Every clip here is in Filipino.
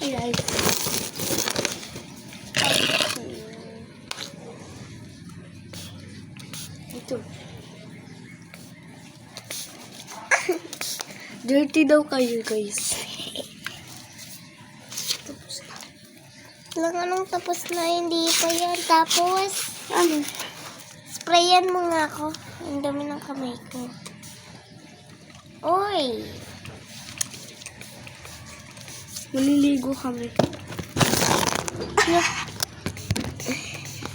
Ay. Ito. Dirty daw kayo, guys. Tapos na. Lang anong tapos na, hindi pa yan. Tapos, Ano? sprayan mo nga ako. Ang dami ng kamay ko. Oy! Maliligo kami.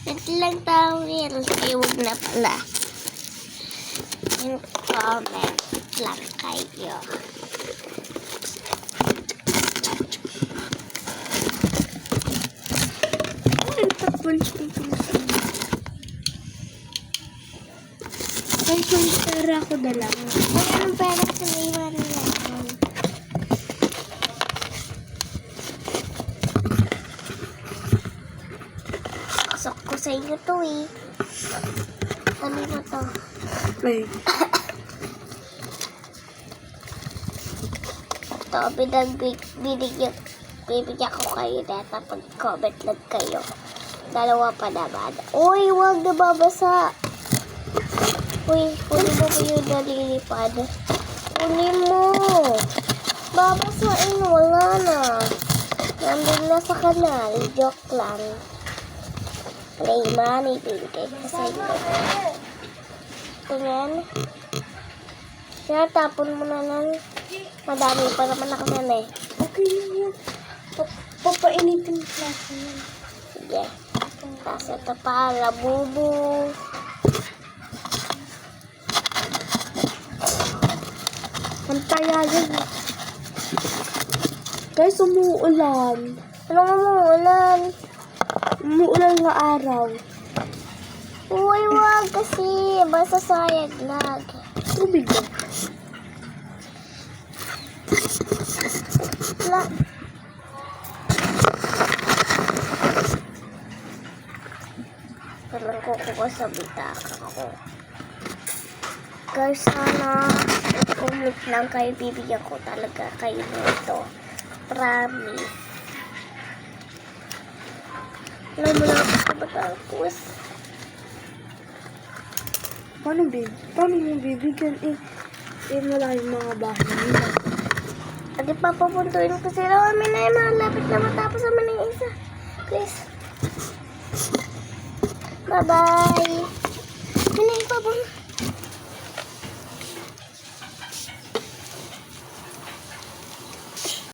Ito lang tayo, huwag na pala. Comment lang kayo. Ay, tapon siya. Ay, kung pera ko na lang. Ay, anong pera sa naiwan nila? Pasok ko sa inyo to eh. Kanino to? Ay. Ito, bibigyan ko kayo data pag comment lang kayo. Dalawa pa naman. Uy, wag na babasa. Uy, kunin mo ko yung nalilipad. Kunin mo. Babasain, wala na. Nandun na sa kanal. Joke lang. Play money, bibigay ko sa inyo. Ito yan. Kaya tapon mo na lang. Madami pa naman ako yan eh. Okay lang yan. Papainitin yung klase yan. Sige. Tapos ito pa, labubu. Antaya yan. Guys, umuulan. Anong umuulan? Umuulan nga araw. Uy, wag kasi. Basta sayag lag. Tubig ba? La. Parang kukuha sa bitaka ko. Guys, sana comment lang kayo. Bibigyan ko talaga kayo nito. Promise. Alam mo na ako sa matapos. Paano mo bibigyan? Wala yung mga bahay nila. At ipapapuntuin ko sila. Amin na yung malapit na matapos naman yung isa. Please. Bye-bye. Amin na ipapapuntuin.